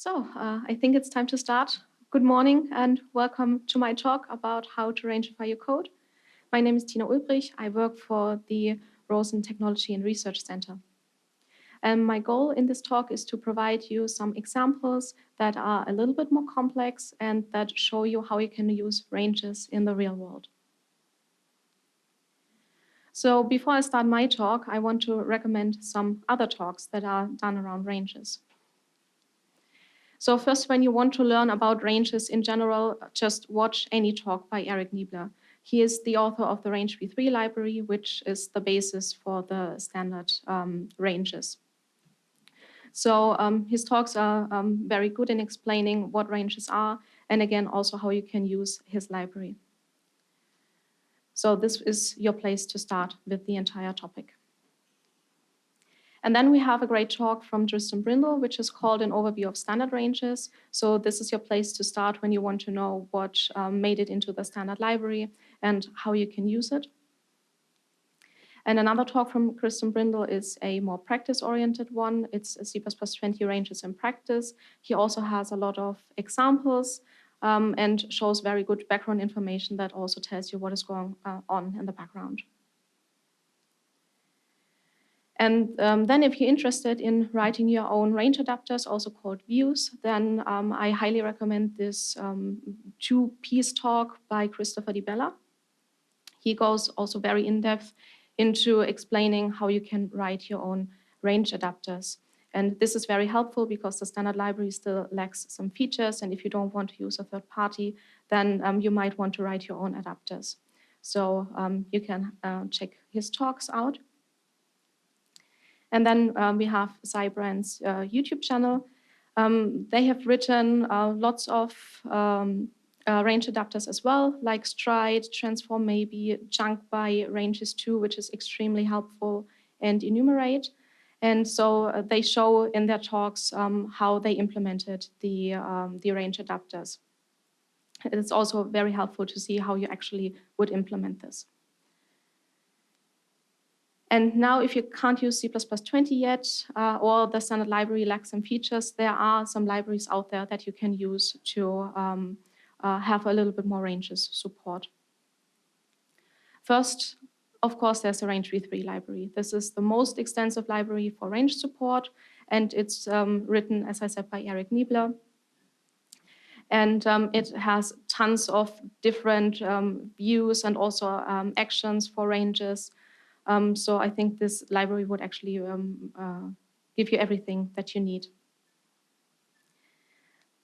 I think it's time to start. Good morning and welcome to my talk about how to Rangify your code. My name is Tina Ulbrich. I work for the Rosen Technology and Research Center. And my goal in this talk is to provide you some examples that are a little bit more complex and that show you how you can use ranges in the real world. So before I start my talk, I want to recommend some other talks that are done around ranges. So first, when you want to learn about ranges in general, just watch any talk by Eric Niebler. He is the author of the Rangify library, which is the basis for the standard ranges. So his talks are very good in explaining what ranges are, and again, also how you can use his library. So this is your place to start with the entire topic. And then we have a great talk from Tristan Brindle, which is called An Overview of Standard Ranges. So this is your place to start when you want to know what made it into the standard library and how you can use it. And another talk from Tristan Brindle is a more practice-oriented one. It's a C++20 ranges in practice. He also has a lot of examples and shows very good background information that also tells you what is going on in the background. And then if you're interested in writing your own range adapters, also called views, then I highly recommend this two-piece talk by Christopher Di Bella. He goes also very in-depth into explaining how you can write your own range adapters. And this is very helpful because the standard library still lacks some features. And if you don't want to use a third party, then you might want to write your own adapters. So you can check his talks out. And then we have Cybrand's YouTube channel. They have written lots of range adapters as well, like stride, transform maybe, junk by ranges 2, which is extremely helpful, and enumerate. And so they show in their talks how they implemented the range adapters. It's also very helpful to see how you actually would implement this. And now, if you can't use C++20 yet, or the standard library lacks some features, there are some libraries out there that you can use to have a little bit more ranges support. First, of course, there's the Rangify library. This is the most extensive library for range support, and it's written, as I said, by Eric Niebler. And it has tons of different views and also actions for ranges. So I think this library would actually give you everything that you need.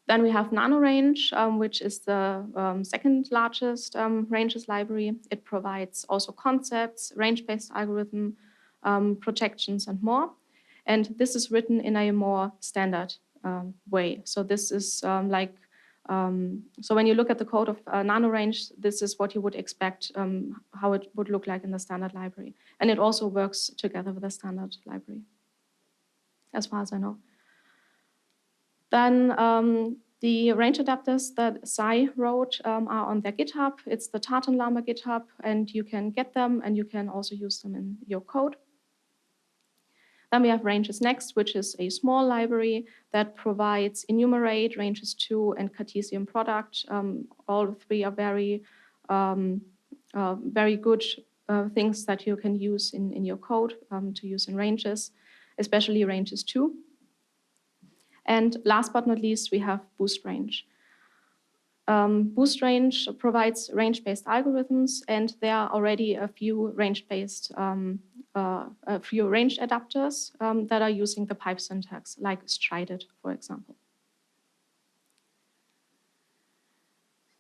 Then we have NanoRange, which is the second largest ranges library. It provides also concepts, range-based algorithm, projections, and more. And this is written in a more standard way. So this is so when you look at the code of NanoRange, this is what you would expect, how it would look like in the standard library. And it also works together with the standard library, as far as I know. Then the range adapters that Sai wrote are on their GitHub. It's the Tartan Llama GitHub, and you can get them, and you can also use them in your code. Then we have Ranges Next, which is a small library that provides enumerate, ranges 2, and Cartesian product. All three are very, very good things that you can use in your code to use in ranges, especially ranges 2. And last but not least, we have Boost Range. Boost Range provides range-based algorithms, and there are already a few range-based range adapters that are using the pipe syntax, like strided, for example.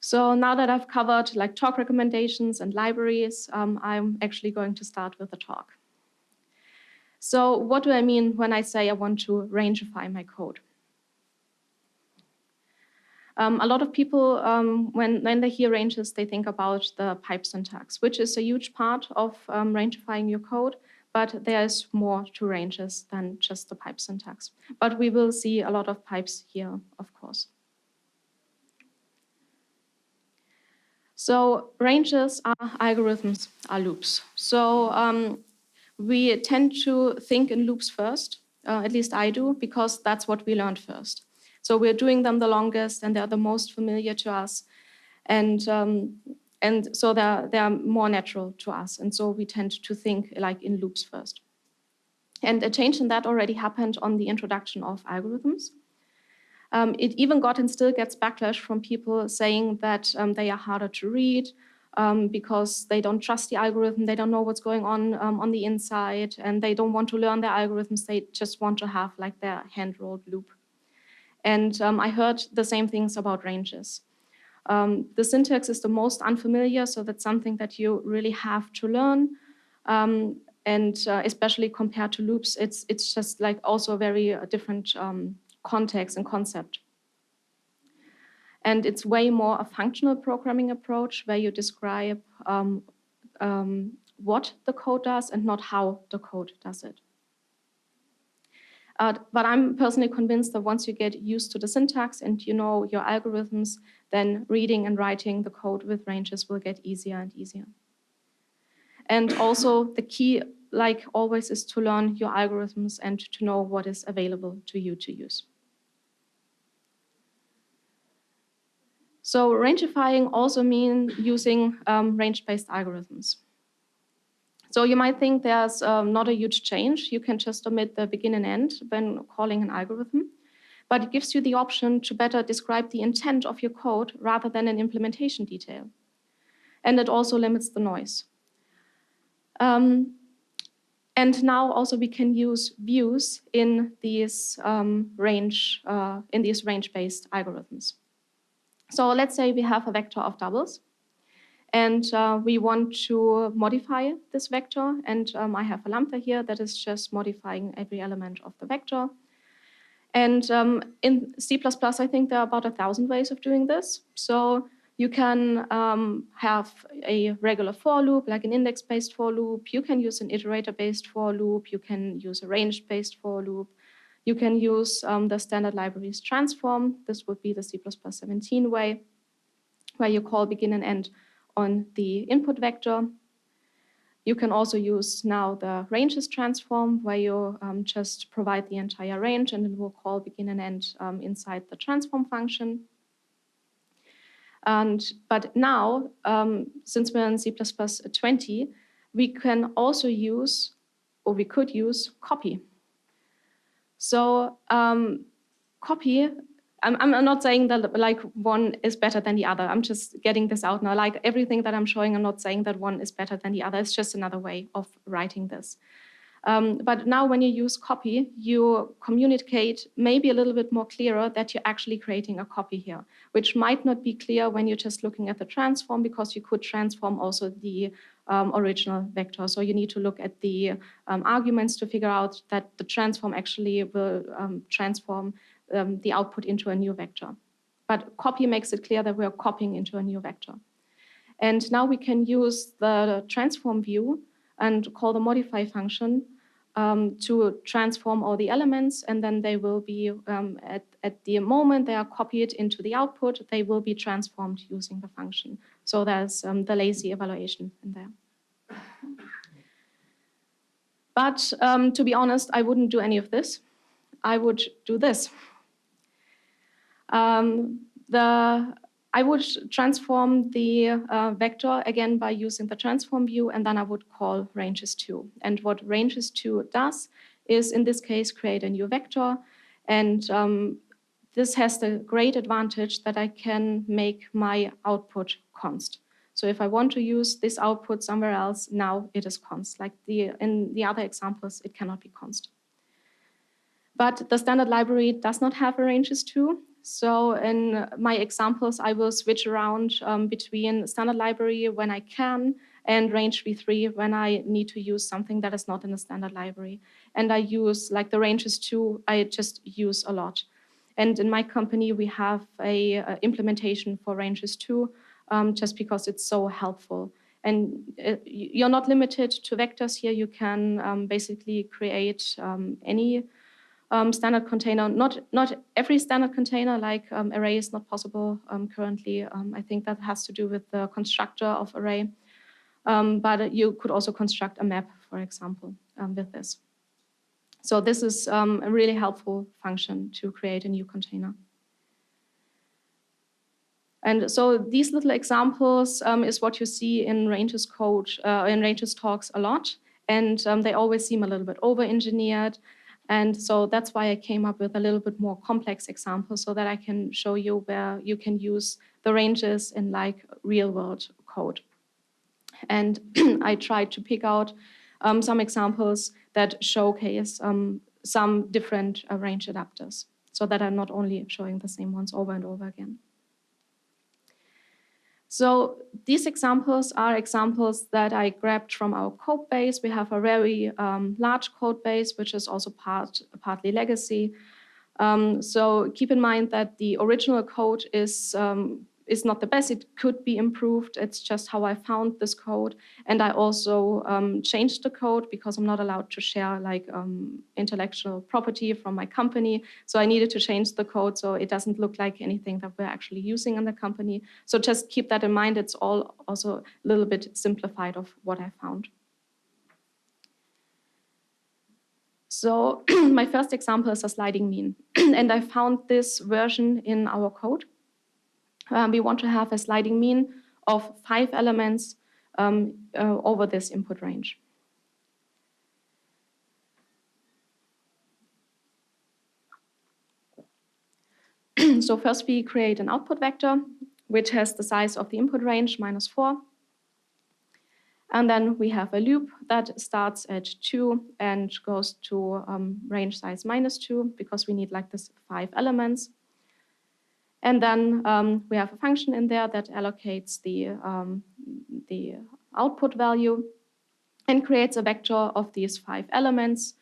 So now that I've covered like talk recommendations and libraries, I'm actually going to start with the talk. So what do I mean when I say I want to Rangify my code? A lot of people, when they hear ranges, they think about the pipe syntax, which is a huge part of Rangifying your code, but there's more to ranges than just the pipe syntax. But we will see a lot of pipes here, of course. So ranges are algorithms, are loops. So we tend to think in loops first, at least I do, because that's what we learned first. So we're doing them the longest, and they're the most familiar to us. And so they're more natural to us. And so we tend to think like in loops first. And a change in that already happened on the introduction of algorithms. It even got and still gets backlash from people saying that they are harder to read because they don't trust the algorithm, they don't know what's going on the inside, and they don't want to learn their algorithms, they just want to have like their hand-rolled loop. And I heard the same things about ranges. The syntax is the most unfamiliar, so that's something that you really have to learn. And especially compared to loops, it's just like also a very different context and concept. And it's way more a functional programming approach where you describe what the code does and not how the code does it. But I'm personally convinced that once you get used to the syntax and you know your algorithms, then reading and writing the code with ranges will get easier and easier. And also the key, like always, is to learn your algorithms and to know what is available to you to use. So Rangifying also means using range-based algorithms. So you might think there's not a huge change. You can just omit the begin and end when calling an algorithm. But it gives you the option to better describe the intent of your code rather than an implementation detail. And it also limits the noise. And now also we can use views in these range-based algorithms. So let's say we have a vector of doubles, and we want to modify this vector. And I have a lambda here that is just modifying every element of the vector. And in C++, I think there are about 1,000 ways of doing this. So you can have a regular for loop, like an index-based for loop. You can use an iterator-based for loop. You can use a range-based for loop. You can use the standard libraries transform. This would be the C++ 17 way, where you call begin and end on the input vector. You can also use now the ranges transform, where you just provide the entire range and it will call begin and end inside the transform function. But now, since we're in C++ 20, we can also use, or we could use, copy. So copy, I'm not saying that like one is better than the other. I'm just getting this out now. Like everything that I'm showing, I'm not saying that one is better than the other. It's just another way of writing this. But now when you use copy, you communicate maybe a little bit more clearer that you're actually creating a copy here, which might not be clear when you're just looking at the transform, because you could transform also the original vector. So you need to look at the arguments to figure out that the transform actually will transform the output into a new vector. But copy makes it clear that we're copying into a new vector. And now we can use the transform view and call the modify function to transform all the elements, and then they will be, at the moment they are copied into the output, they will be transformed using the function. So there's the lazy evaluation in there. But to be honest, I wouldn't do any of this. I would do this. I would transform the vector again by using the transform view, and then I would call ranges2. And what ranges2 does is, in this case, create a new vector. And this has the great advantage that I can make my output const. So if I want to use this output somewhere else, now it is const. Like in the other examples, it cannot be const. But the standard library does not have a ranges2. So in my examples, I will switch around between standard library when I can and range v3 when I need to use something that is not in the standard library. And I use, like the ranges2, I just use a lot. And in my company, we have a implementation for ranges2 just because it's so helpful. And you're not limited to vectors here. You can basically create any standard container, not every standard container, like array is not possible currently. I think that has to do with the constructor of array. But you could also construct a map, for example, with this. So this is a really helpful function to create a new container. And so these little examples is what you see in Range's code, in Range's talks a lot. And they always seem a little bit over-engineered. And so that's why I came up with a little bit more complex examples so that I can show you where you can use the ranges in like real-world code. And I tried to pick out some examples that showcase some different range adapters so that I'm not only showing the same ones over and over again. So these examples are examples that I grabbed from our code base. We have a very large code base, which is also partly legacy. So keep in mind that the original code is not the best. It could be improved. It's just how I found this code. And I also changed the code because I'm not allowed to share like intellectual property from my company. So I needed to change the code so it doesn't look like anything that we're actually using in the company. So just keep that in mind. It's all also a little bit simplified of what I found. So my first example is a sliding mean. And I found this version in our code. We want to have a sliding mean of 5 elements over this input range. So first we create an output vector, which has the size of the input range -4. And then we have a loop that starts at 2 and goes to range size -2 because we need like this 5 elements. And then we have a function in there that allocates the output value and creates a vector of these 5 elements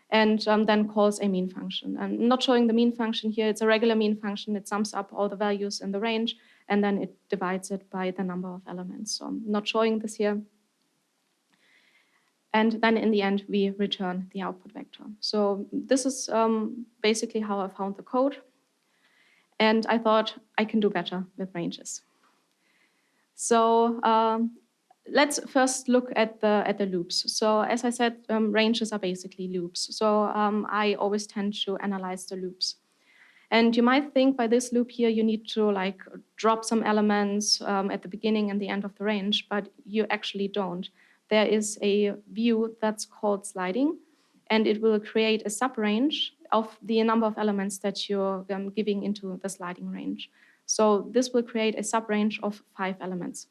and then calls a mean function. I'm not showing the mean function here. It's a regular mean function. It sums up all the values in the range and then it divides it by the number of elements. So I'm not showing this here. And then in the end, we return the output vector. So this is basically how I found the code. And I thought I can do better with ranges. So let's first look at the loops. So as I said, ranges are basically loops. So I always tend to analyze the loops. And you might think by this loop here, you need to like drop some elements at the beginning and the end of the range, but you actually don't. There is a view that's called sliding, and it will create a subrange of the number of elements that you're giving into the sliding range. So this will create a subrange of 5 elements.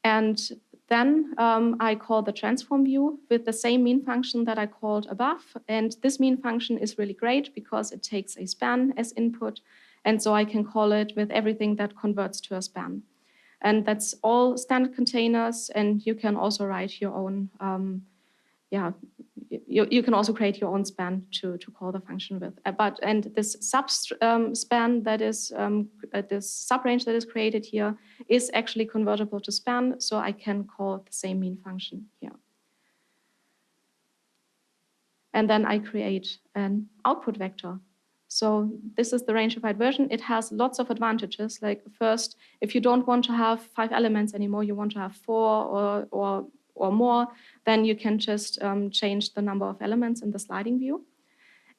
And then I call the transform view with the same mean function that I called above. And this mean function is really great because it takes a span as input. And so I can call it with everything that converts to a span. And that's all standard containers. And you can also write your own, you can also create your own span to call the function with. And this span that is, this subrange that is created here is actually convertible to span. So I can call the same mean function here. And then I create an output vector. So this is the Rangified version. It has lots of advantages. Like first, if you don't want to have 5 elements anymore, you want to have 4 or more, then you can just change the number of elements in the sliding view.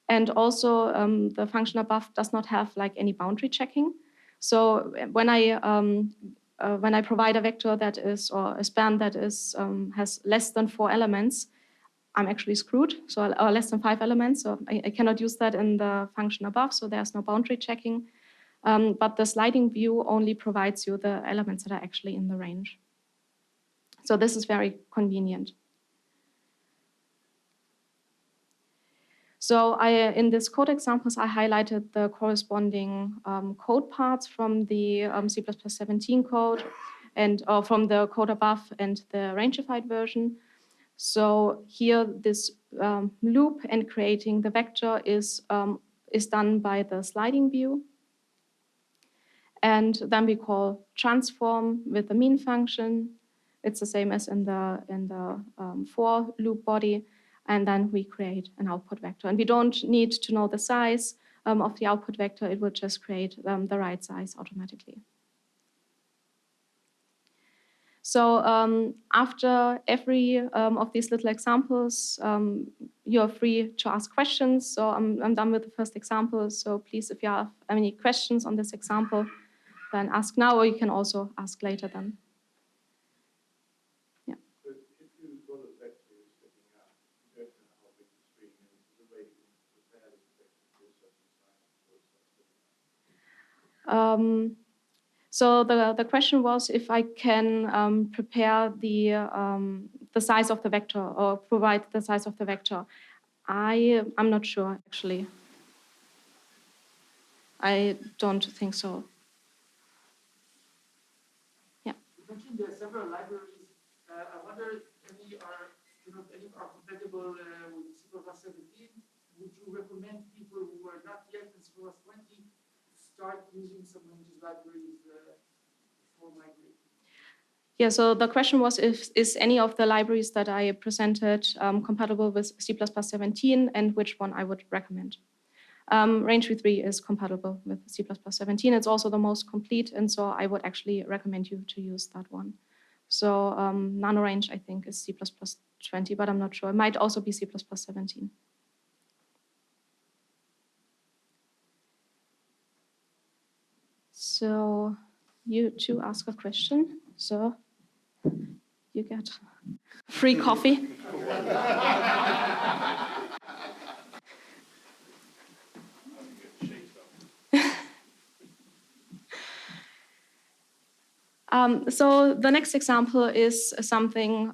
And also the function above does not have like any boundary checking. So when I provide a vector that is, or a span that is has less than 4 elements, I'm actually screwed, or less than 5 elements. So I cannot use that in the function above, so there's no boundary checking. But the sliding view only provides you the elements that are actually in the range. So this is very convenient. So in this code examples, I highlighted the corresponding code parts from the C++17 code and from the code above and the Rangified version. So here, this loop and creating the vector is done by the sliding view. And then we call transform with the mean function. It's the same as in the for loop body. And then we create an output vector. And we don't need to know the size of the output vector. It will just create the right size automatically. So after every of these little examples, you're free to ask questions. So I'm done with the first example. So please, if you have any questions on this example, then ask now, or you can also ask later then. Yeah. So if you've got a vector sticking out, you don't know how big the screen is, the way you can prepare this vector for a certain size before it starts sticking out. So the question was if I can prepare the size of the vector or provide the size of the vector. I'm not sure, actually. I don't think so. Yeah. You mentioned there are several libraries. I wonder if any are compatible with C++17. Would you recommend people who are not yet in C++20 start using some of these libraries before migrating? Yeah, so the question was is any of the libraries that I presented compatible with C++17 and which one I would recommend. Rangify 3 is compatible with C++17. It's also the most complete, and so I would actually recommend you to use that one. So NanoRange, I think, is C++20, but I'm not sure. It might also be C++17. So you two ask a question. So you get free coffee. So the next example is something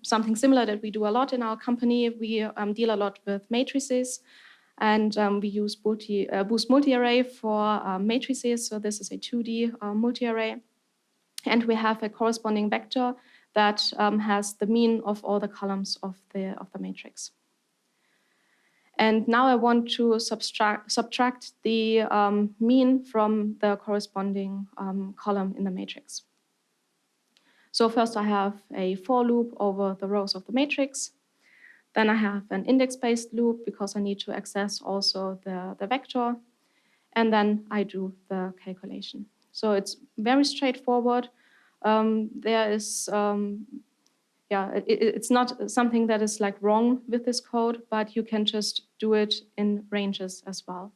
something similar that we do a lot in our company. We deal a lot with matrices, and we use Boost Multiarray for matrices. So this is a 2D multiarray, and we have a corresponding vector that has the mean of all the columns of the matrix. And now I want to subtract the mean from the corresponding column in the matrix. So first I have a for loop over the rows of the matrix. Then I have an index-based loop because I need to access also the vector. And then I do the calculation. So it's very straightforward. There is it's not something that is like wrong with this code, but you can just do it in ranges as well.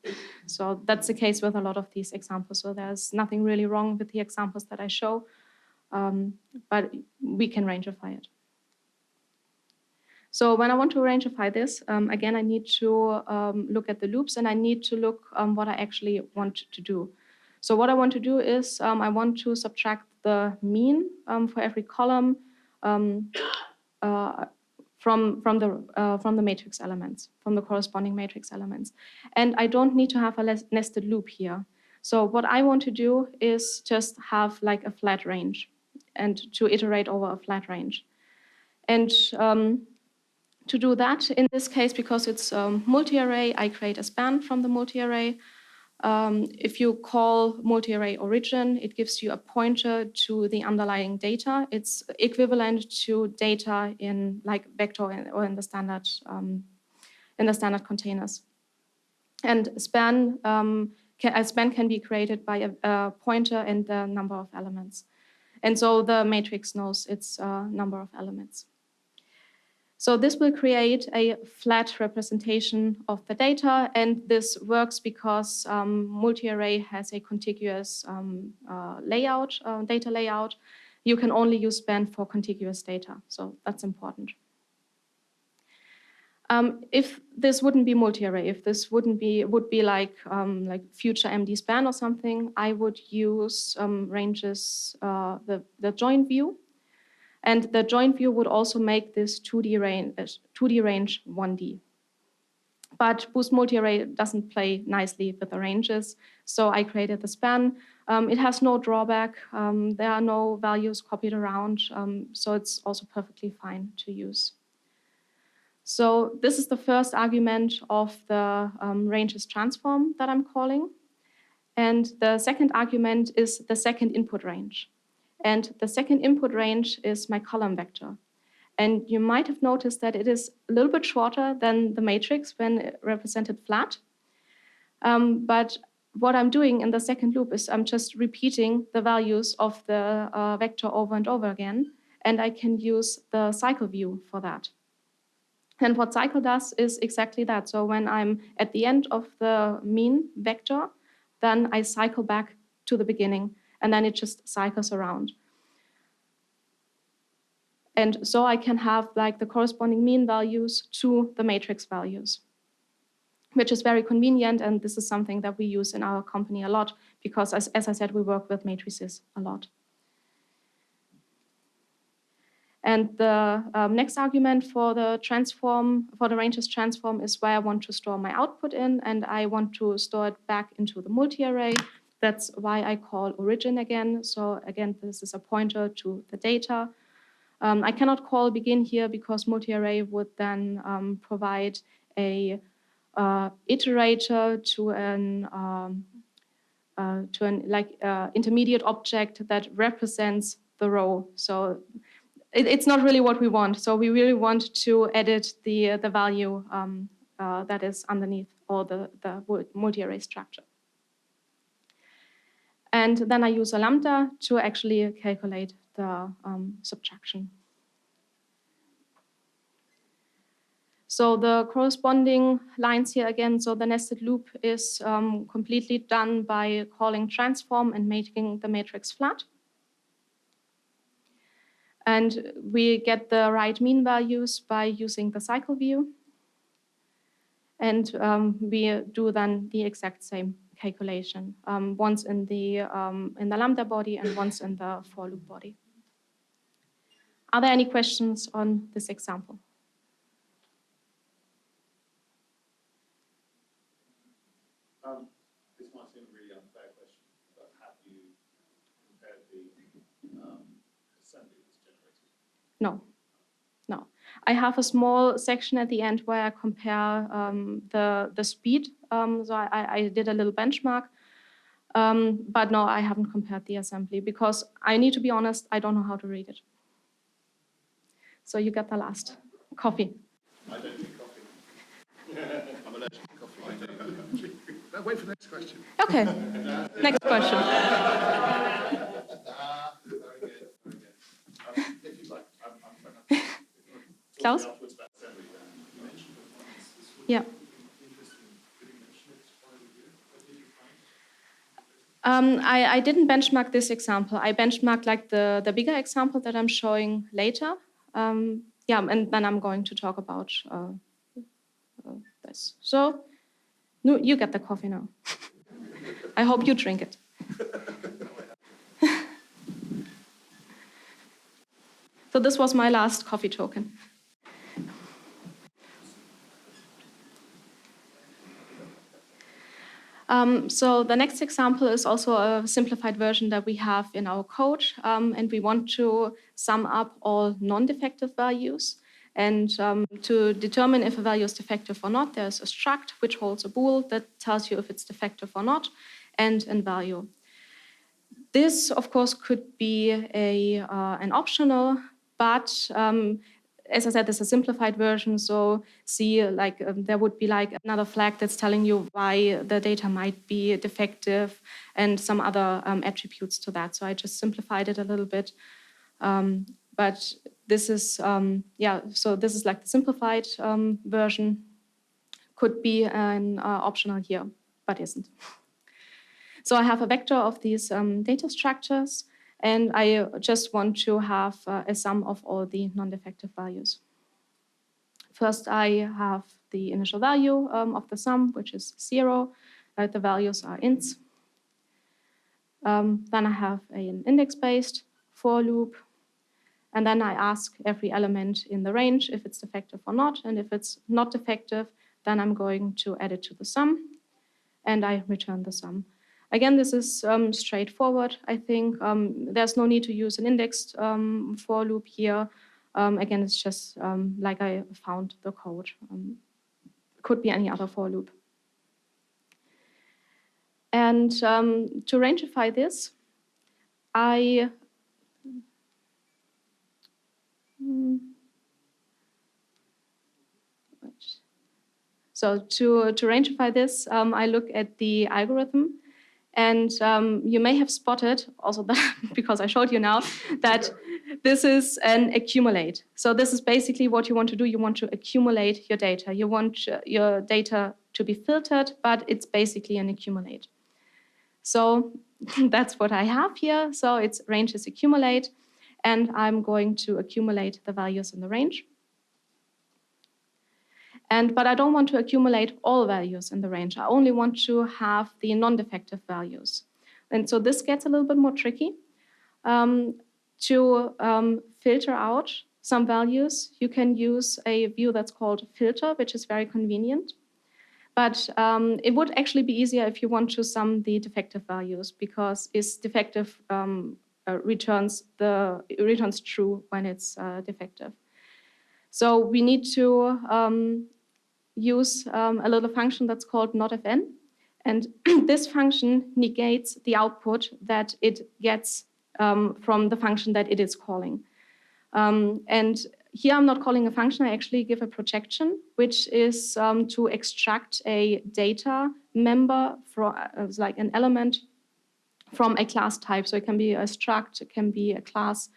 So that's the case with a lot of these examples. So there's nothing really wrong with the examples that I show, but we can rangify it. So when I want to rangify this, again, I need to look at the loops and I need to look what I actually want to do. So what I want to do is I want to subtract the mean for every column from the matrix elements, from the corresponding matrix elements. And I don't need to have a nested loop here. So what I want to do is just have like a flat range and to iterate over a flat range. And to do that, in this case, because it's multi-array, I create a span from the multi-array. If you call multi-array origin, it gives you a pointer to the underlying data. It's equivalent to data in like vector or in the standard containers. And a span can be created by a pointer and the number of elements. And so the matrix knows its number of elements. So this will create a flat representation of the data, and this works because multi-array has a contiguous data layout. You can only use span for contiguous data, so that's important. If this wouldn't be multi-array, if this would be like future MD span or something, I would use ranges the join view. And the joint view would also make this 2D range 1D. But Boost Multiarray doesn't play nicely with the ranges, so I created the span. It has no drawback. There are no values copied around, so it's also perfectly fine to use. So this is the first argument of the ranges transform that I'm calling. And the second argument is the second input range. And the second input range is my column vector. And you might have noticed that it is a little bit shorter than the matrix when represented flat. But what I'm doing in the second loop is I'm just repeating the values of the vector over and over again, and I can use the cycle view for that. And what cycle does is exactly that. So when I'm at the end of the mean vector, then I cycle back to the beginning, and then it just cycles around. And so I can have like the corresponding mean values to the matrix values, which is very convenient. And this is something that we use in our company a lot because, as I said, we work with matrices a lot. And the next argument for the transform, for the ranges transform, is where I want to store my output in, and I want to store it back into the multi-array. That's why I call origin again. So again, this is a pointer to the data. I cannot call begin here because multi-array would then provide a iterator to an intermediate object that represents the row. So it's not really what we want. So we really want to edit the value that is underneath all the multi-array structure. And then I use a lambda to actually calculate the subtraction. So the corresponding lines here again, so the nested loop is completely done by calling transform and making the matrix flat. And we get the right mean values by using the cycle view. And we do then the exact same calculation, once in the lambda body and once in the for loop body. Are there any questions on this example? This might seem a really unfair question, but have you compared the assembly that's generated? No. I have a small section at the end where I compare the speed. So I did a little benchmark. But no, I haven't compared the assembly because I need to be honest, I don't know how to read it. So you get the last coffee. I don't drink coffee. I'm allergic to coffee. I do. Wait for the next question. Okay, next question. Very good, very good. If you'd like, I'm Klaus? Yeah. I didn't benchmark this example. I benchmarked like the bigger example that I'm showing later. Yeah, and then I'm going to talk about this. So, no, you get the coffee now. I hope you drink it. So this was my last coffee token. So the next example is also a simplified version that we have in our code, and we want to sum up all non-defective values. And to determine if a value is defective or not, there's a struct which holds a bool that tells you if it's defective or not, and value. This, of course, could be an optional, but as I said, this is a simplified version, so see, like there would be like another flag that's telling you why the data might be defective and some other attributes to that. So I just simplified it a little bit. But this is, yeah, so this is like the simplified version. Could be an optional here, but isn't. So I have a vector of these data structures, and I just want to have a sum of all the non-defective values. First, I have the initial value of the sum, which is 0. The values are ints. Then I have an index-based for loop. And then I ask every element in the range if it's defective or not. And if it's not defective, then I'm going to add it to the sum. And I return the sum. Again, this is straightforward, I think. There's no need to use an indexed for loop here. Again, it's just like I found the code. Could be any other for loop. And to rangify this, So to rangify this, I look at the algorithm. And you may have spotted, also that, because I showed you now, that this is an accumulate. So this is basically what you want to do. You want to accumulate your data. You want your data to be filtered, but it's basically an accumulate. So that's what I have here. So it's ranges accumulate, and I'm going to accumulate the values in the range. But I don't want to accumulate all values in the range. I only want to have the non-defective values. And so this gets a little bit more tricky. To filter out some values, you can use a view that's called filter, which is very convenient. But it would actually be easier if you want to sum the defective values, because is defective returns true when it's defective. So we need to use a little function that's called notfn. And this function negates the output that it gets from the function that it is calling. And here I'm not calling a function, I actually give a projection, which is to extract a data member from like an element from a class type. So it can be a struct, it can be a class.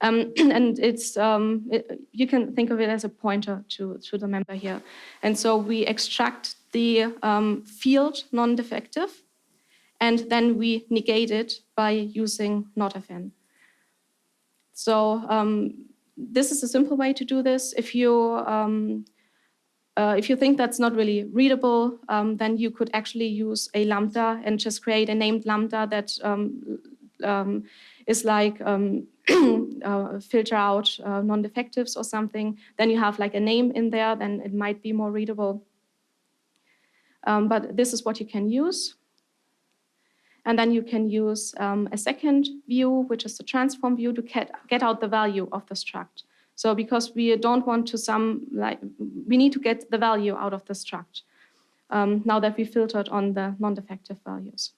And it's you can think of it as a pointer to the member here. And so we extract the field non-defective, and then we negate it by using notfn. So this is a simple way to do this. If you think that's not really readable, then you could actually use a lambda and just create a named lambda that is like filter out non-defectives or something. Then you have like a name in there, then it might be more readable. But this is what you can use. And then you can use a second view, which is the transform view, to get out the value of the struct. So because we don't want to sum, like, we need to get the value out of the struct now that we filtered on the non-defective values.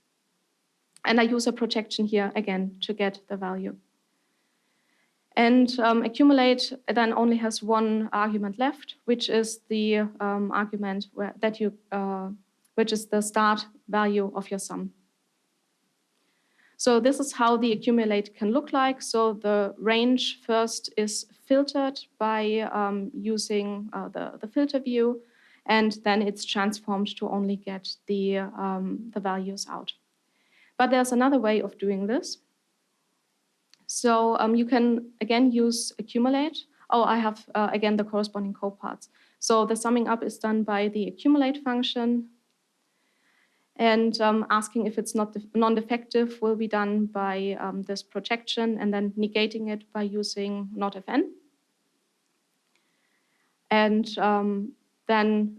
And I use a projection here again to get the value. And accumulate then only has one argument left, which is the argument which is the start value of your sum. So this is how the accumulate can look like. So the range first is filtered by using the filter view, and then it's transformed to only get the values out. But there's another way of doing this. So you can, again, use accumulate. Oh, I have, again, the corresponding code parts. So the summing up is done by the accumulate function. And asking if it's not non-defective will be done by this projection, and then negating it by using notfn. And then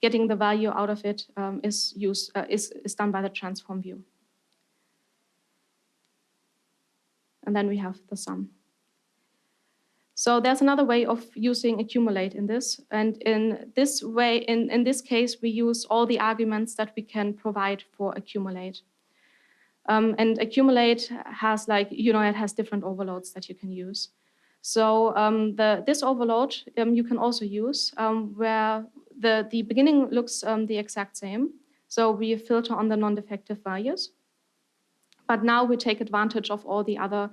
getting the value out of it is done by the transform view. And then we have the sum. So there's another way of using accumulate in this. And in this way, in this case, we use all the arguments that we can provide for accumulate. And accumulate has, like, it has different overloads that you can use. So this overload you can also use where the beginning looks the exact same. So we filter on the non-defective values. But now we take advantage of all the other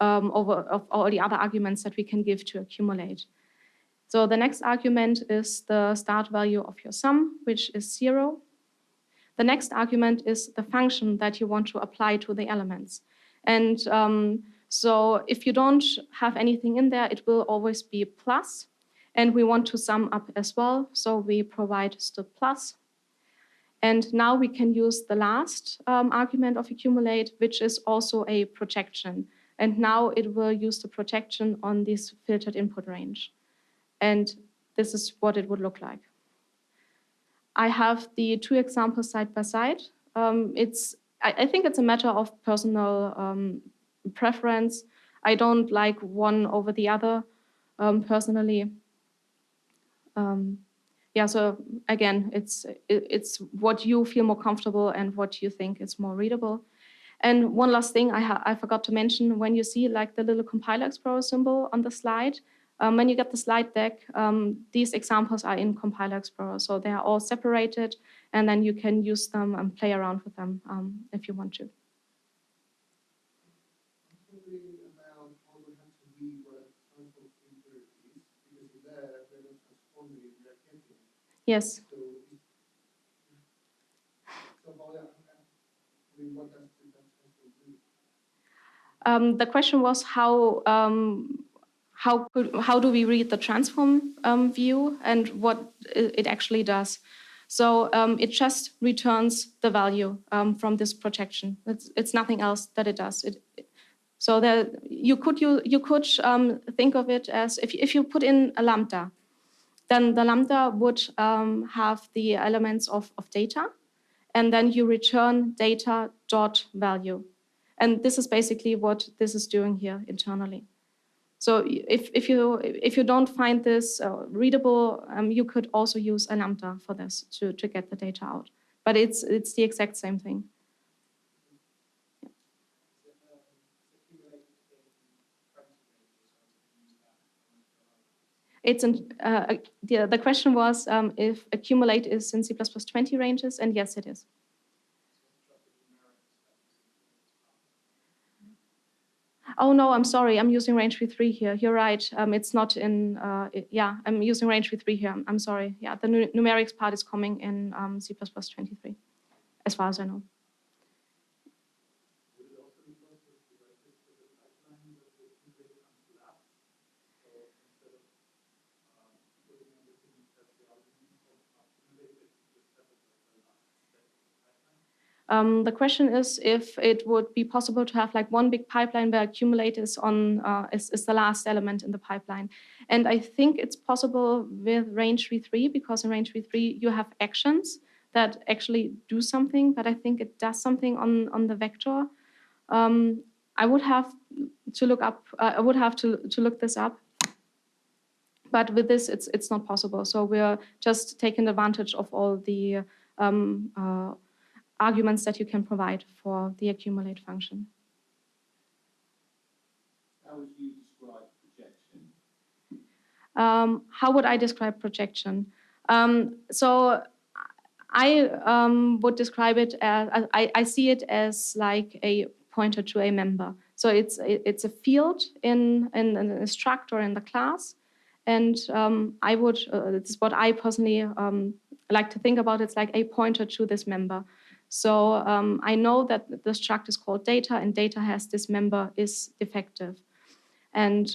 arguments that we can give to accumulate. So the next argument is the start value of your sum, which is 0. The next argument is the function that you want to apply to the elements. And so if you don't have anything in there, it will always be plus. And we want to sum up as well, so we provide still plus. And now we can use the last argument of accumulate, which is also a projection. And now it will use the projection on this filtered input range. And this is what it would look like. I have the two examples side by side. I think it's a matter of personal preference. I don't like one over the other personally. Yeah, so again, it's what you feel more comfortable and what you think is more readable. And one last thing I forgot to mention, when you see like the little compiler explorer symbol on the slide, when you get the slide deck, these examples are in compiler explorer. So they are all separated, and then you can use them and play around with them if you want to. About how we have to be what transform Enquiries, because in there we're not transforming it, we're getting it. Yes. So how that, I mean, what does that transform do? The question was how do we read the transform view and what it actually does. So it just returns the value from this projection. It's nothing else that it does. So there, you could think of it as if you put in a lambda, then the lambda would have the elements of data, and then you return data dot value. And this is basically what this is doing here internally. So if you don't find this readable, you could also use a lambda for this to get the data out. But it's the exact same thing. It's the question was if accumulate is in C++20 ranges, and yes, it is. Oh no, I'm sorry. I'm using Rangify here. You're right. It's not in. Yeah, I'm using Rangify here. I'm sorry. Yeah, the numerics part is coming in C++23, as far as I know. The question is if it would be possible to have like one big pipeline where accumulate is is the last element in the pipeline. And I think it's possible with Rangify because in Rangify you have actions that actually do something, but I think it does something on the vector. I would have to look up. I would have to look this up. But with this, it's not possible. So we're just taking advantage of all the arguments that you can provide for the accumulate function. How would you describe projection? How would I describe projection? So I would describe it as, I see it as like a pointer to a member. So it's a field in a struct or in the class. And I would, this is what I personally like to think about, it's like a pointer to this member. So I know that the struct is called data, and data has this member is defective. And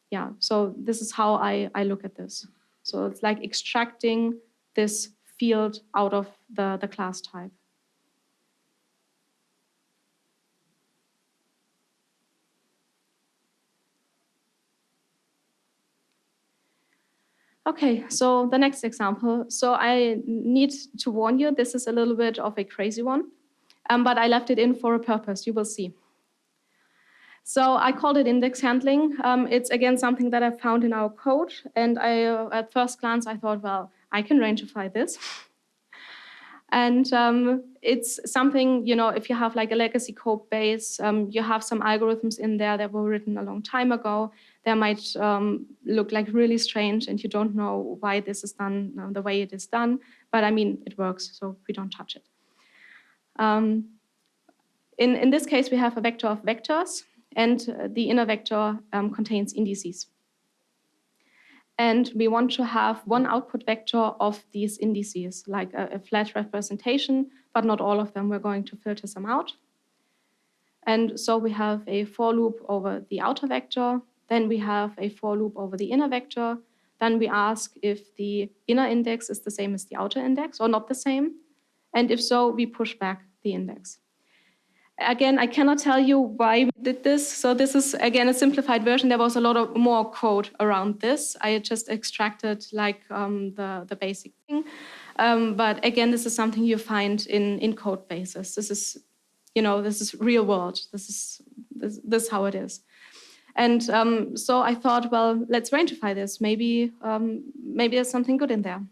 yeah, so this is how I look at this. So it's like extracting this field out of the class type. Okay, so the next example. So I need to warn you, this is a little bit of a crazy one, but I left it in for a purpose, you will see. So I called it index handling. It's again something that I found in our code, and at first glance I thought, well, I can Rangify this. And it's something, you know, if you have like a legacy code base, you have some algorithms in there that were written a long time ago. They might look like really strange, and you don't know why this is done the way it is done. But I mean, it works, so we don't touch it. In this case, we have a vector of vectors, and the inner vector contains indices. And we want to have one output vector of these indices, like a flat representation, but not all of them. We're going to filter some out. And so we have a for loop over the outer vector. Then we have a for loop over the inner vector. Then we ask if the inner index is the same as the outer index or not the same. And if so, we push back the index. Again, I cannot tell you why we did this. So this is, again, a simplified version. There was a lot of more code around this. I just extracted like the basic thing. But again, this is something you find in code bases. This is, you know, this is real world. This is how it is. And so I thought, well, let's Rangify this. Maybe there's something good in there.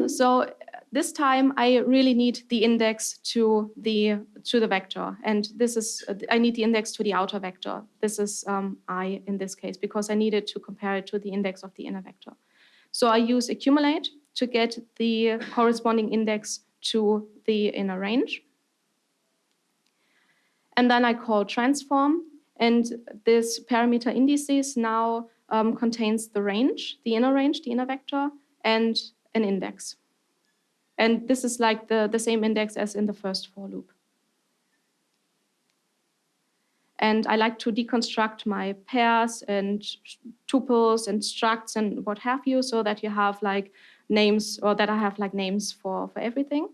So this time I really need the index to the vector, and this is I need the index to the outer vector. This is I in this case because I needed to compare it to the index of the inner vector. So I use accumulate, to get the corresponding index to the inner range. And then I call transform, and this parameter indices now contains the range, the inner vector, and an index. And this is like the same index as in the first for loop. And I like to deconstruct my pairs and tuples and structs and what have you, so that you have like names, or that I have like names for everything.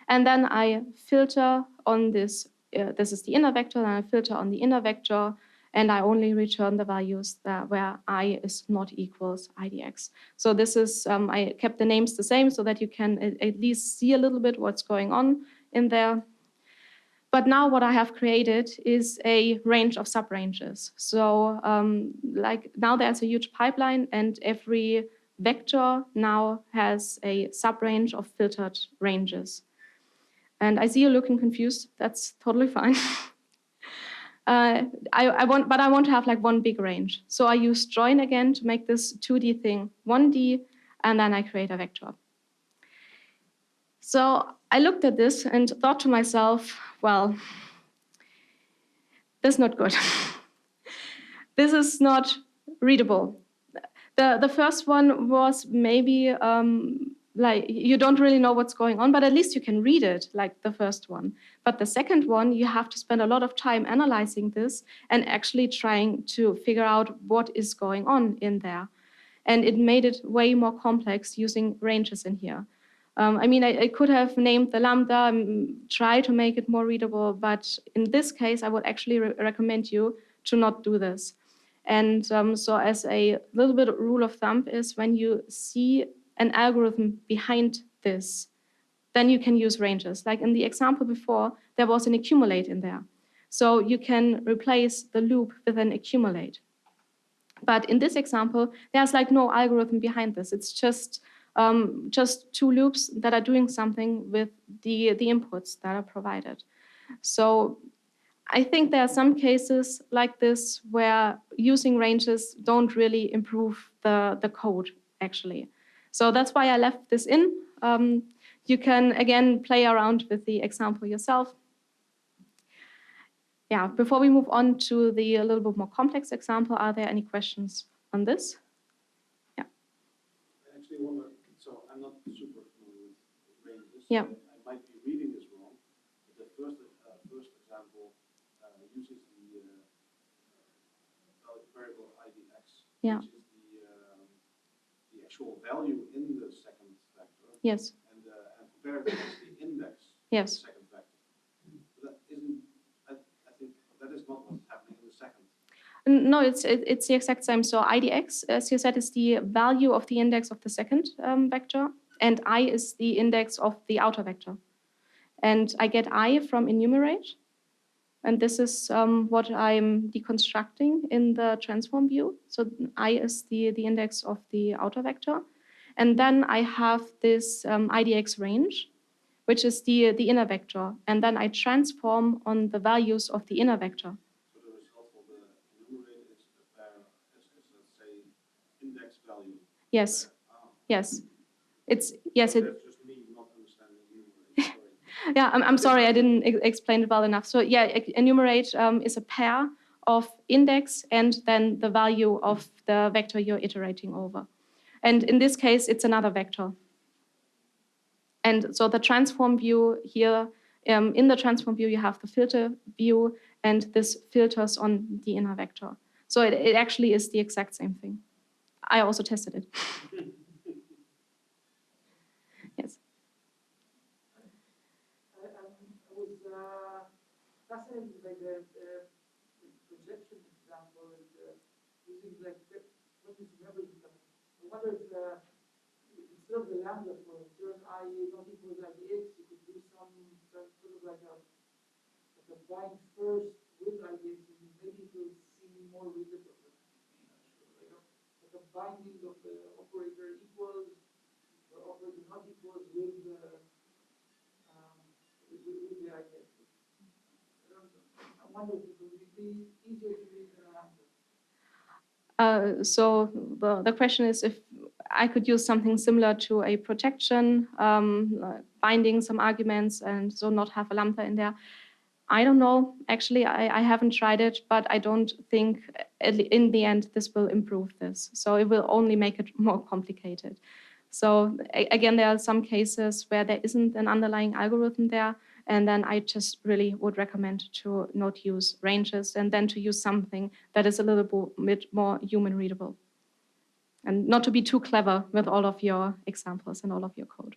And then I filter on this. This is the inner vector, and I filter on the inner vector, and I only return the values where I is not equals IDX. So this is, I kept the names the same so that you can at least see a little bit what's going on in there. But now what I have created is a range of subranges. So like now there's a huge pipeline, and every vector now has a subrange of filtered ranges. And I see you looking confused. That's totally fine. I want to have like one big range. So I use join again to make this 2D thing 1D, and then I create a vector. So I looked at this and thought to myself, well, that's not good. This is not readable. The first one was maybe like you don't really know what's going on, but at least you can read it, like the first one. But the second one, you have to spend a lot of time analyzing this and actually trying to figure out what is going on in there. And it made it way more complex using ranges in here. I mean, I could have named the lambda, try to make it more readable, but in this case, I would actually recommend you to not do this. And so as a little bit of rule of thumb is when you see an algorithm behind this, then you can use ranges. Like in the example before, there was an accumulate in there. So you can replace the loop with an accumulate. But in this example, there's like no algorithm behind this. It's just two loops that are doing something with the inputs that are provided. So I think there are some cases like this where using ranges don't really improve the code, actually. So that's why I left this in. You can, again, play around with the example yourself. Yeah, before we move on to the a little bit more complex example, are there any questions on this? Yeah. I actually wonder, so I'm not super familiar with ranges. Yeah. I might be reading this wrong, but the first example uses the variable IDX, Yeah. which is the actual value in the second vector. Yes. And compared to the index Yes. of the second vector. But that isn't, I think that is not what's happening in the second. No, it's the exact same. So IDX, as you said, is the value of the index of the second vector, and I is the index of the outer vector. And I get I from enumerate, and this is what I'm deconstructing in the transform view. So I is the index of the outer vector. And then I have this IDX range, which is the inner vector. And then I transform on the values of the inner vector. So the result of the enumerate is let's say, index value. Yes. Yes. It's yes. That's just me not understanding enumerate. Sorry. Yeah, I'm sorry, I didn't explain it well enough. So yeah, enumerate is a pair of index and then the value of the vector you're iterating over. And in this case, it's another vector. And so the transform view here, in the transform view, you have the filter view, and this filters on the inner vector. So it actually is the exact same thing. I also tested it. Yes. I was fascinated by the projection example and using like what is memory income. I wonder if instead of the lambda for turn I not equals IDX, you could do some sort of like a bind first with IDX, and maybe it will seem more readable. Like a binding of the operator equals or operator not equals with the IDX. I wonder if it would be easier to read than a lambda. So the question is if I could use something similar to a projection, binding some arguments and so not have a lambda in there. I don't know. Actually, I haven't tried it, but I don't think in the end this will improve this. So it will only make it more complicated. So again, there are some cases where there isn't an underlying algorithm there. And then I just really would recommend to not use ranges and then to use something that is a little bit more human readable. And not to be too clever with all of your examples and all of your code.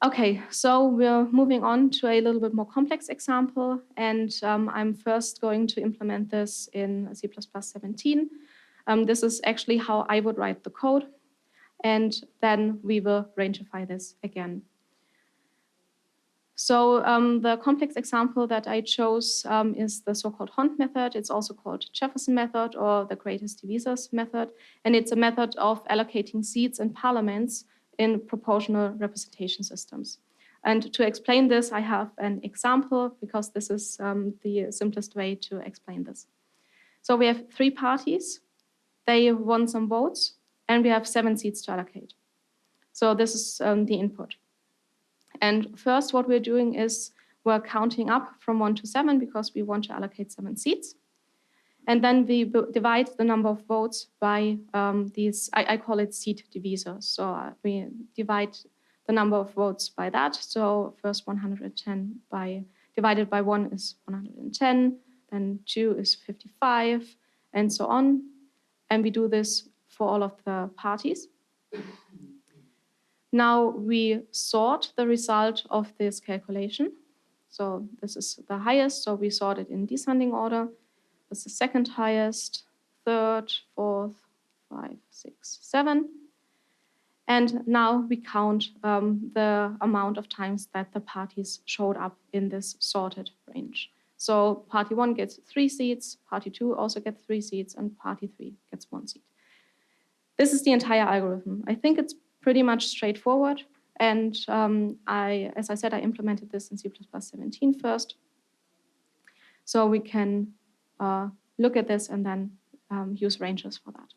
Okay, so we're moving on to a little bit more complex example. And I'm first going to implement this in C++17. This is actually how I would write the code. And then we will Rangify this again. So the complex example that I chose is the so-called Hond method. It's also called Jefferson method or the greatest divisors method. And it's a method of allocating seats in parliaments in proportional representation systems. And to explain this, I have an example because this is the simplest way to explain this. So we have 3 parties. They won some votes, and we have 7 seats to allocate. So this is the input. And first, what we're doing is we're counting up from 1 to 7 because we want to allocate 7 seats. And then we divide the number of votes by these, I call it seat divisors. So we divide the number of votes by that. So first 110 divided by 1 is 110, then 2 is 55, and so on. And we do this for all of the parties. Now we sort the result of this calculation. So this is the highest, so we sort it in descending order. This is the second highest, third, fourth, 5, 6, 7. And now we count the amount of times that the parties showed up in this sorted range. So party 1 gets 3 seats, party 2 also gets 3 seats, and party 3 gets 1 seat. This is the entire algorithm. I think it's pretty much straightforward. And as I said, I implemented this in C++17 first. So we can look at this and then use ranges for that.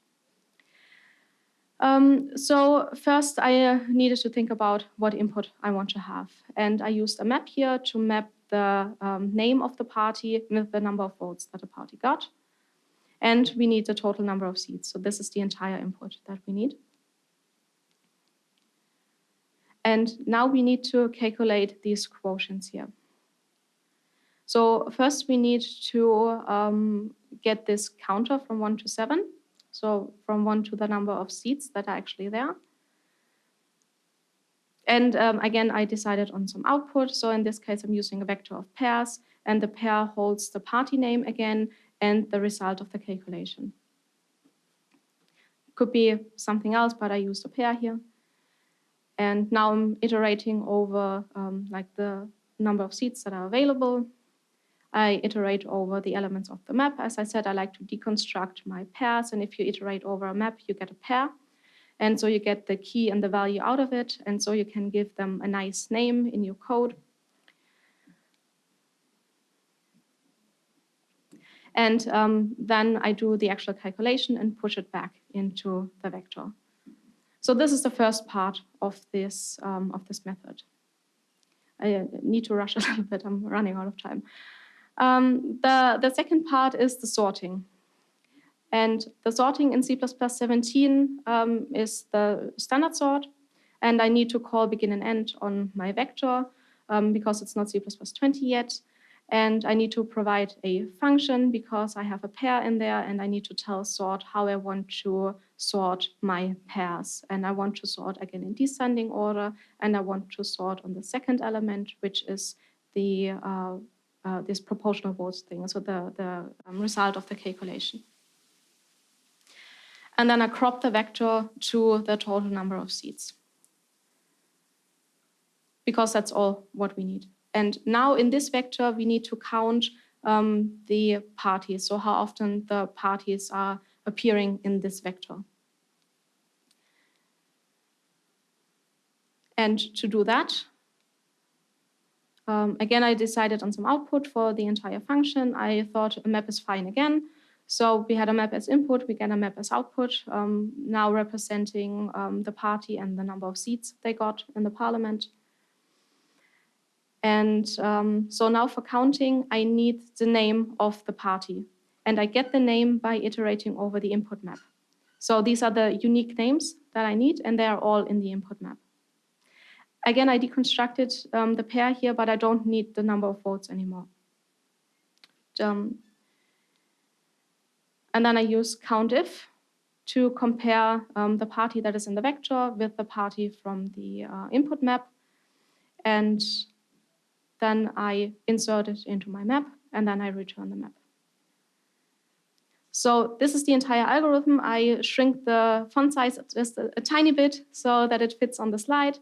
So first, I needed to think about what input I want to have. And I used a map here to map the name of the party with the number of votes that the party got. And we need the total number of seats. So this is the entire input that we need. And now we need to calculate these quotients here. So first we need to get this counter from 1 to 7. So from 1 to the number of seats that are actually there. And again, I decided on some output. So in this case, I'm using a vector of pairs, and the pair holds the party name again and the result of the calculation. Could be something else, but I used a pair here. And now I'm iterating over like the number of seats that are available. I iterate over the elements of the map. As I said, I like to deconstruct my pairs. And if you iterate over a map, you get a pair. And so you get the key and the value out of it. And so you can give them a nice name in your code. And then I do the actual calculation and push it back into the vector. So this is the first part of this method. I need to rush a little bit. I'm running out of time. The second part is the sorting. And the sorting in C++17 is the standard sort. And I need to call begin and end on my vector because it's not C++20 yet. And I need to provide a function because I have a pair in there, and I need to tell sort how I want to sort my pairs. And I want to sort again in descending order, and I want to sort on the second element, which is the this proportional votes thing, so the result of the calculation. And then I crop the vector to the total number of seats, because that's all what we need. And now in this vector, we need to count the parties, so how often the parties are appearing in this vector. And to do that, again, I decided on some output for the entire function. I thought a map is fine again. So we had a map as input, we get a map as output, now representing the party and the number of seats they got in the parliament. And so now for counting, I need the name of the party. And I get the name by iterating over the input map. So these are the unique names that I need, and they are all in the input map. Again, I deconstructed the pair here, but I don't need the number of votes anymore. And then I use Countif to compare the party that is in the vector with the party from the input map. And then I insert it into my map, and then I return the map. So this is the entire algorithm. I shrink the font size just a tiny bit so that it fits on the slide.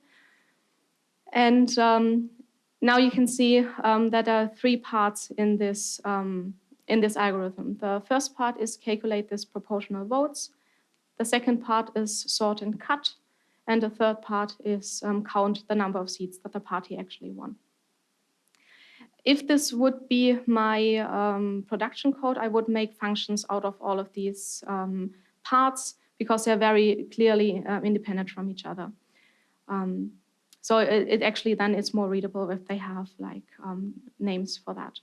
And now you can see that there are 3 parts in this algorithm. The first part is calculate this proportional votes. The second part is sort and cut. And the third part is count the number of seats that the party actually won. If this would be my production code, I would make functions out of all of these parts because they're very clearly independent from each other. So it actually then it's more readable if they have like names for that.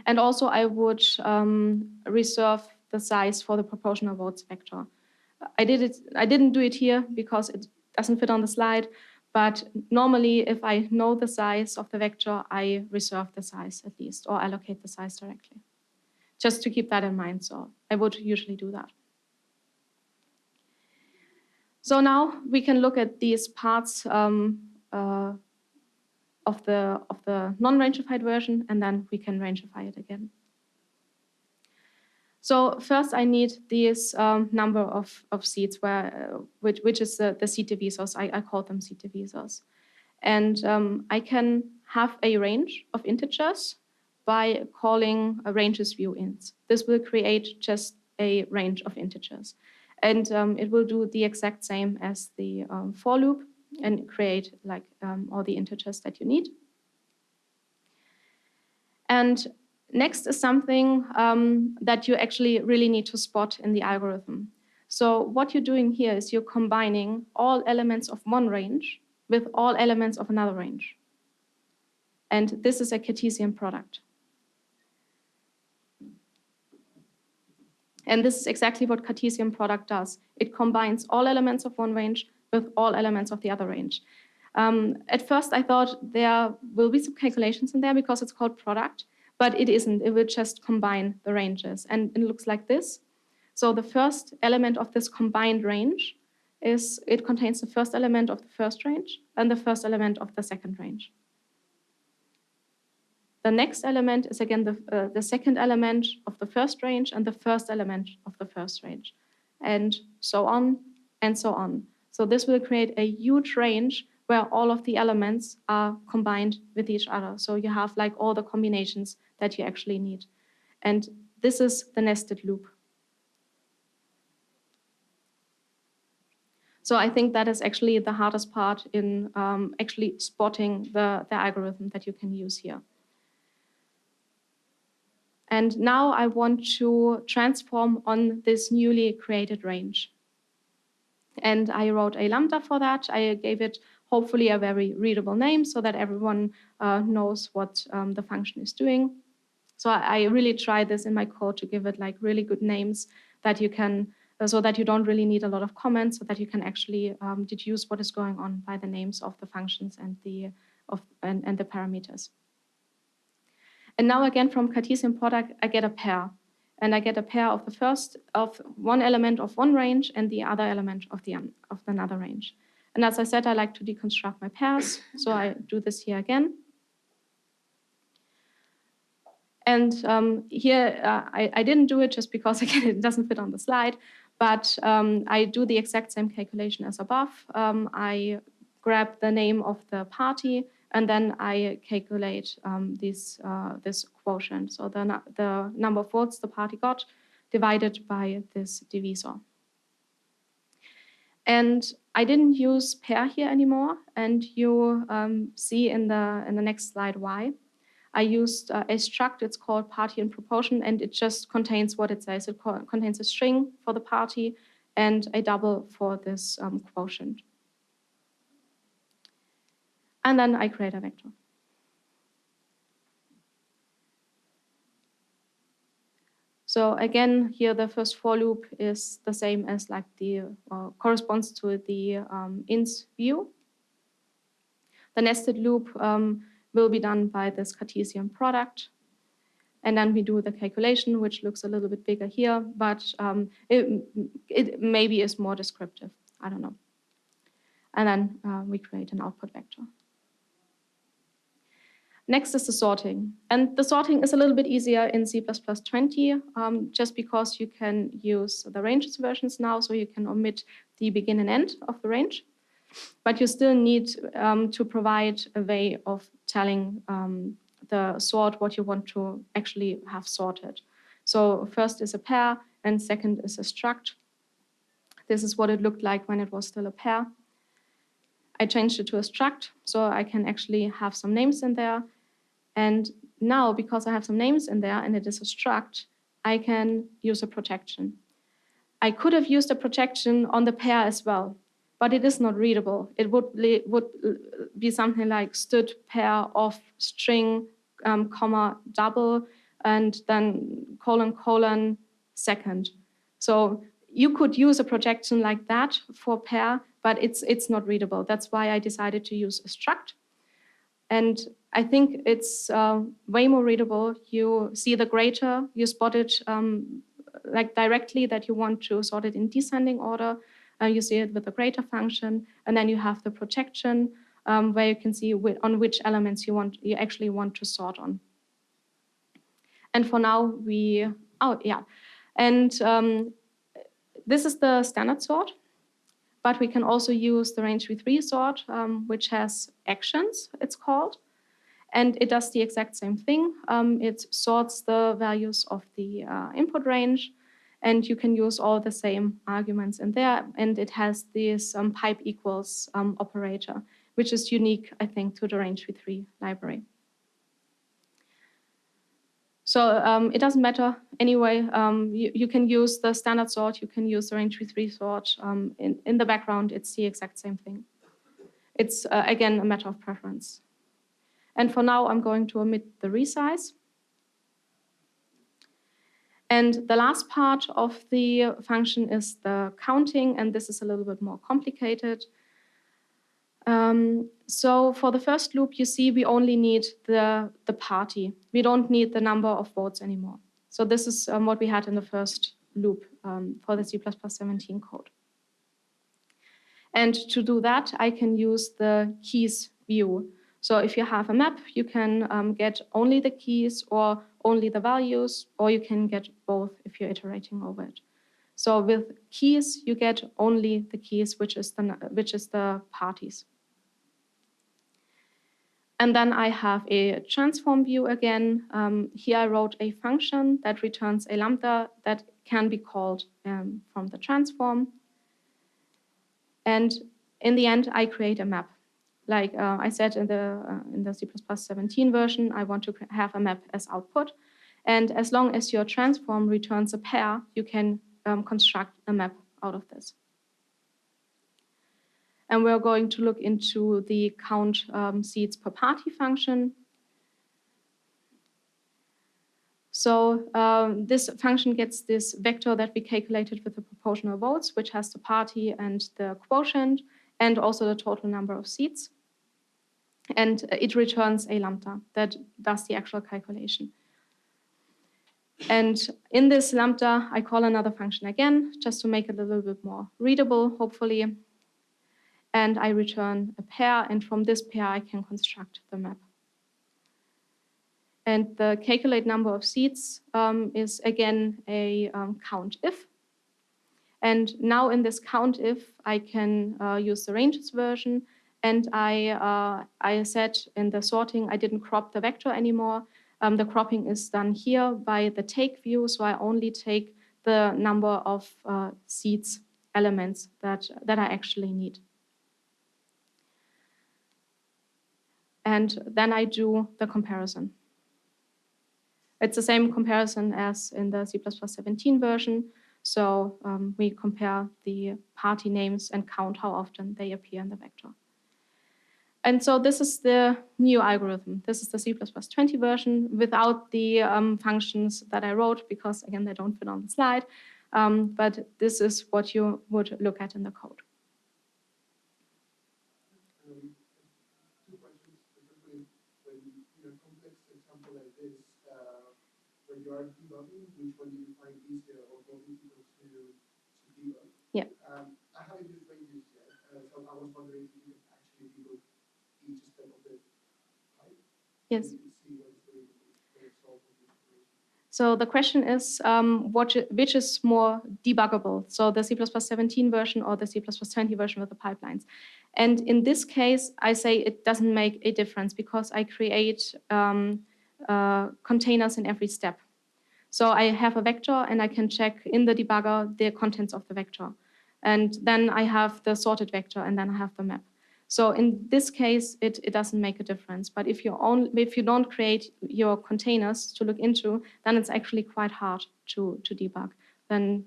And also I would reserve the size for the proportional votes vector. I didn't do it here because it doesn't fit on the slide. But normally, if I know the size of the vector, I reserve the size at least, or allocate the size directly. Just to keep that in mind, so I would usually do that. So now we can look at these parts of the non-rangified version, and then we can rangify it again. So first I need this number of seats, which is the seat divisors. I call them seat divisors. And I can have a range of integers by calling a ranges view int. This will create just a range of integers. And it will do the exact same as the for loop and create like all the integers that you need. And next is something that you actually really need to spot in the algorithm. So what you're doing here is you're combining all elements of one range with all elements of another range. And this is a Cartesian product. And this is exactly what Cartesian product does. It combines all elements of one range with all elements of the other range. At first, I thought there will be some calculations in there because it's called product. But it isn't. It will just combine the ranges. And it looks like this. So the first element of this combined range is it contains the first element of the first range and the first element of the second range. The next element is again the second element of the first range and the first element of the first range. And so on and so on. So this will create a huge range where all of the elements are combined with each other. So you have like all the combinations that you actually need. And this is the nested loop. So I think that is actually the hardest part in actually spotting the algorithm that you can use here. And now I want to transform on this newly created range. And I wrote a lambda for that. I gave it hopefully a very readable name so that everyone knows what the function is doing. So I really tried this in my code to give it like really good names that you can, so that you don't really need a lot of comments, so that you can actually deduce what is going on by the names of the functions and the parameters. And now again from Cartesian product, I get a pair. And I get a pair of the first of one element of one range and the other element of another range. And as I said, I like to deconstruct my pairs. So I do this here again. And here, I didn't do it just because, again, it doesn't fit on the slide. But I do the exact same calculation as above. I grab the name of the party, and then I calculate this quotient. So the number of votes the party got divided by this divisor. And I didn't use pair here anymore. And you see in the next slide why. I used a struct, it's called party in proportion, and it just contains what it says. It contains a string for the party and a double for this quotient. And then I create a vector. So again, here the first for loop is the same as like the corresponds to the ins view. The nested loop will be done by this Cartesian product. And then we do the calculation, which looks a little bit bigger here, but it maybe is more descriptive. I don't know. And then we create an output vector. Next is the sorting. And the sorting is a little bit easier in C++20, just because you can use the ranges versions now, so you can omit the begin and end of the range. But you still need to provide a way of telling the sort what you want to actually have sorted. So first is a pair, and second is a struct. This is what it looked like when it was still a pair. I changed it to a struct, so I can actually have some names in there. And now, because I have some names in there and it is a struct, I can use a protection. I could have used a protection on the pair as well, but it is not readable. It would be something like stood pair of string, comma, double, and then colon, colon, second. So you could use a projection like that for pair, but it's not readable. That's why I decided to use a struct. And I think it's way more readable. You see the greater, you spot it like directly that you want to sort it in descending order. You see it with the greater function, and then you have the projection where you can see on which elements you actually want to sort on. And for now, this is the standard sort, but we can also use the Rangify sort, which has actions, it's called, and it does the exact same thing. It sorts the values of the input range, and you can use all the same arguments in there, and it has this pipe equals operator, which is unique, I think, to the Rangify library. So it doesn't matter anyway. You can use the standard sort, you can use the Rangify sort. In the background, it's the exact same thing. It's, again, a matter of preference. And for now, I'm going to omit the resize. And the last part of the function is the counting, and this is a little bit more complicated. So for the first loop, you see we only need the party. We don't need the number of votes anymore. So this is what we had in the first loop for the C++17 code. And to do that, I can use the keys view. So if you have a map, you can get only the keys or only the values, or you can get both if you're iterating over it. So with keys, you get only the keys, which is the parties. And then I have a transform view again. Here I wrote a function that returns a lambda that can be called from the transform. And in the end, I create a map. Like I said in the C++17 version, I want to have a map as output. And as long as your transform returns a pair, you can construct a map out of this. And we're going to look into the count seats per party function. So this function gets this vector that we calculated with the proportional votes, which has the party and the quotient, and also the total number of seats. And it returns a lambda that does the actual calculation. And in this lambda, I call another function again, just to make it a little bit more readable, hopefully. And I return a pair, and from this pair, I can construct the map. And the calculate number of seats is, again, a Countif. And now in this Countif, I can use the ranges version. And I said in the sorting, I didn't crop the vector anymore. The cropping is done here by the take view. So I only take the number of seats elements that I actually need. And then I do the comparison. It's the same comparison as in the C++17 version. So we compare the party names and count how often they appear in the vector. And so this is the new algorithm. This is the C++20 version without the functions that I wrote, because again, they don't fit on the slide. But this is what you would look at in the code. Two questions, specifically when in a complex example like this, when you are debugging, which one do you find easier or more difficult to debug? Yeah. I haven't used ranges yet, so I was wondering if you could actually debug each step of the pipe. Yes. So you could see what is going to solve the situation. So the question is, which is more debuggable? So the C++17 version or the C++20 version with the pipelines? And in this case, I say it doesn't make a difference because I create containers in every step. So I have a vector and I can check in the debugger the contents of the vector. And then I have the sorted vector and then I have the map. So in this case, it doesn't make a difference. But if you don't create your containers to look into, then it's actually quite hard to debug. Then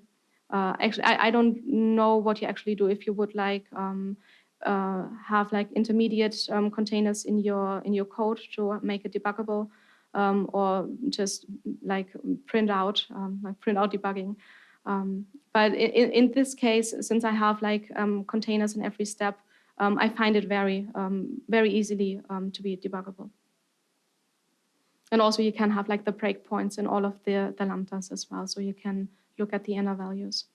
actually, I don't know what you actually do if you would like have like intermediate containers in your code to make it debuggable, or just like print out debugging. But in this case, since I have like containers in every step, I find it very easily to be debuggable. And also you can have like the breakpoints in all of the lambdas as well, so you can look at the inner values.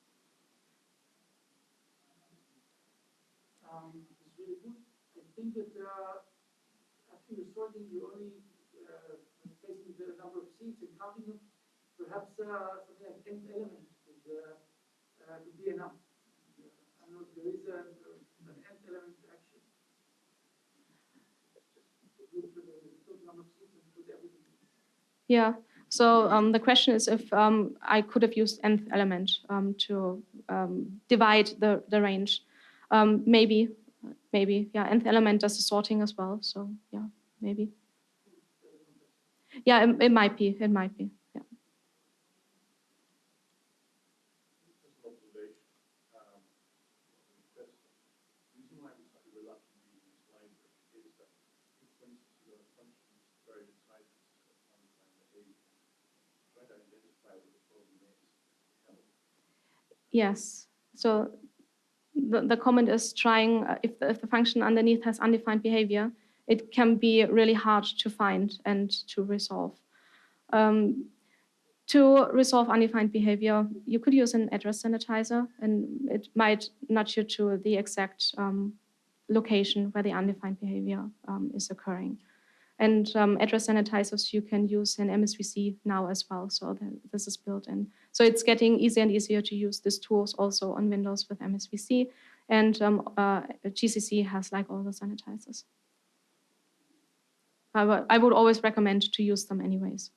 It's really good. I think that after you're sorting, you only replacing the number of seeds and counting them. Perhaps something like nth element could be enough. I don't know if there is an nth element action. Look for the total number of seeds and put everything. Yeah. So the question is if I could have used nth element to divide the range. Maybe, yeah. Nth element does the sorting as well. So yeah, maybe. Yeah, it might be. It might be. Yeah. Just an observation. The reason why I'm slightly reluctant to use this library is that, if, for instance, you've got a function that's very excited, it's got undefined behavior, try to identify what the problem is. Yes. So the comment is trying, if the function underneath has undefined behavior, it can be really hard to find and to resolve. To resolve undefined behavior, you could use an address sanitizer, and it might nudge you to the exact location where the undefined behavior is occurring. And address sanitizers you can use in MSVC now as well, so this is built in. So it's getting easier and easier to use these tools also on Windows with MSVC, and GCC has like all the sanitizers. I would always recommend to use them anyways.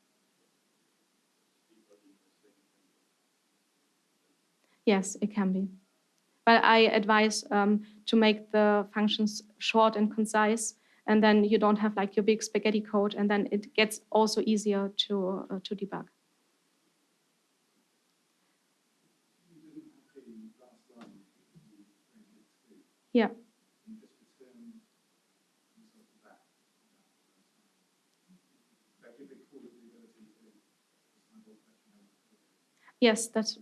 Yes, it can be. But I advise to make the functions short and concise, and then you don't have like your big spaghetti code, and then it gets also easier to debug. Yeah. Yes, that's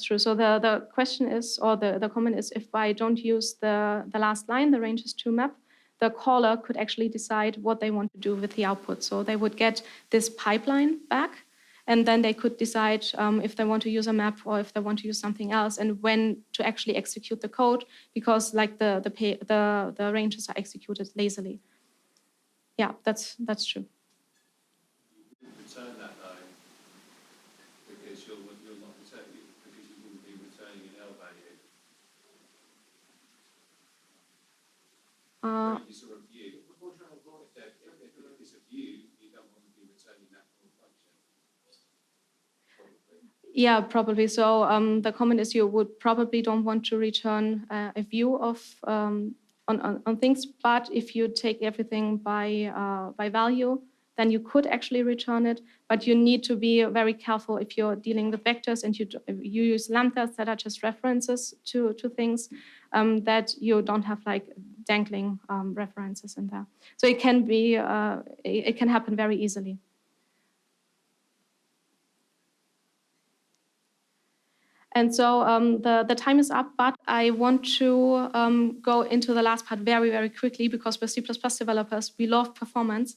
true. So the question is, or the comment is, if I don't use the last line, the ranges2 map, the caller could actually decide what they want to do with the output. So they would get this pipeline back, and then they could decide if they want to use a map or if they want to use something else, and when to actually execute the code, because like the ranges are executed lazily. Yeah, that's true. Return that though, because you're not returning, because you wouldn't be returning an L value. If it's a view, if it's a view, you don't want to be returning that from a function. Probably. Yeah, probably. So the comment is you would probably don't want to return a view of on things. But if you take everything by value, then you could actually return it. But you need to be very careful if you're dealing with vectors and you use lambdas that are just references to things, that you don't have like dangling references in there. So it can be it can happen very easily. And so the time is up, but I want to go into the last part very, very quickly, because we're C++ developers, we love performance.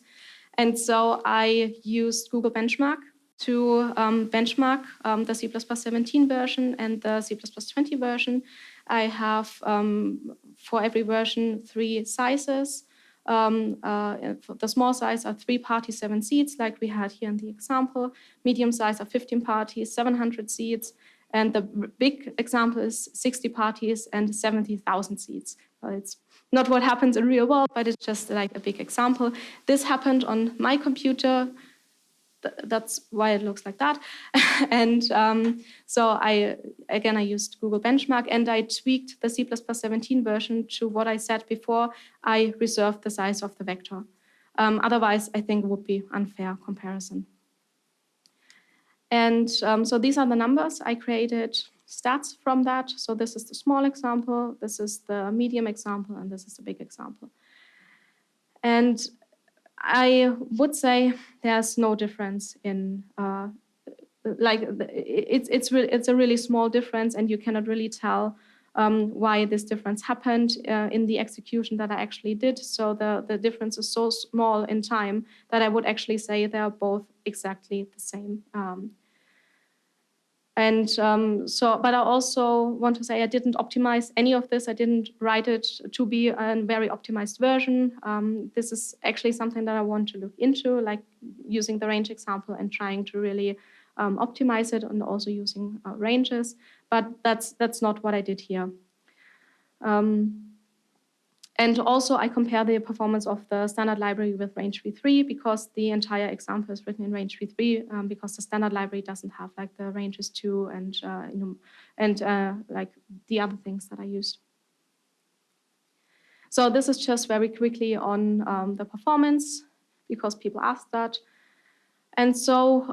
And so I used Google Benchmark to benchmark the C++ 17 version and the C++ 20 version. I have, for every version, 3 sizes. The small size are 3 parties, 7 seats, like we had here in the example. Medium size are 15 parties, 700 seats. And the big example is 60 parties and 70,000 seats. It's not what happens in real world, but it's just like a big example. This happened on my computer. That's why it looks like that. And so I used Google Benchmark, and I tweaked the C++ 17 version to what I said before. I reserved the size of the vector. Otherwise, I think it would be unfair comparison. And so these are the numbers. I created stats from that. So this is the small example, this is the medium example, and this is the big example. And I would say there's no difference in, it's a really small difference, and you cannot really tell why this difference happened in the execution that I actually did. So the difference is so small in time that I would actually say they're both exactly the same. But I also want to say I didn't optimize any of this. I didn't write it to be a very optimized version. This is actually something that I want to look into, like using the range example and trying to really optimize it, and also using ranges. But that's not what I did here. And also, I compare the performance of the standard library with Rangify 3, because the entire example is written in Rangify 3, because the standard library doesn't have like the ranges 2 and like the other things that I used. So this is just very quickly on the performance, because people asked that. And so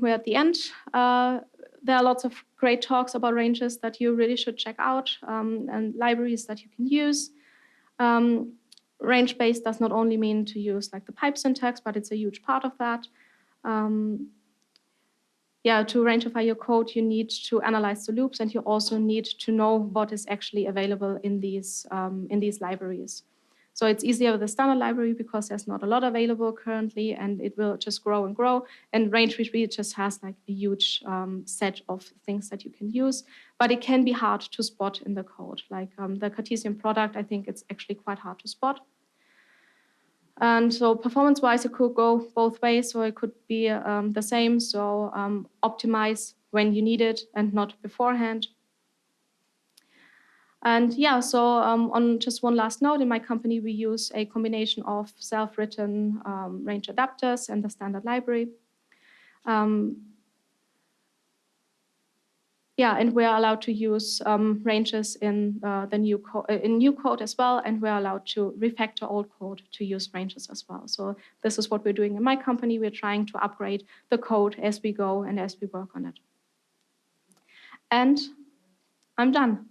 we're at the end. There are lots of great talks about ranges that you really should check out, and libraries that you can use. Range-based does not only mean to use like the pipe syntax, but it's a huge part of that. To rangify your code, you need to analyze the loops, and you also need to know what is actually available in these libraries. So it's easier with the standard library because there's not a lot available currently, and it will just grow and grow. And Rangify 3 just has like a huge set of things that you can use, but it can be hard to spot in the code. Like the Cartesian product, I think it's actually quite hard to spot. And so performance-wise, it could go both ways. So it could be the same. So optimize when you need it and not beforehand. And yeah, so on just one last note, in my company, we use a combination of self-written range adapters and the standard library. And we're allowed to use ranges in the new code as well, and we're allowed to refactor old code to use ranges as well. So this is what we're doing in my company. We're trying to upgrade the code as we go and as we work on it. And I'm done.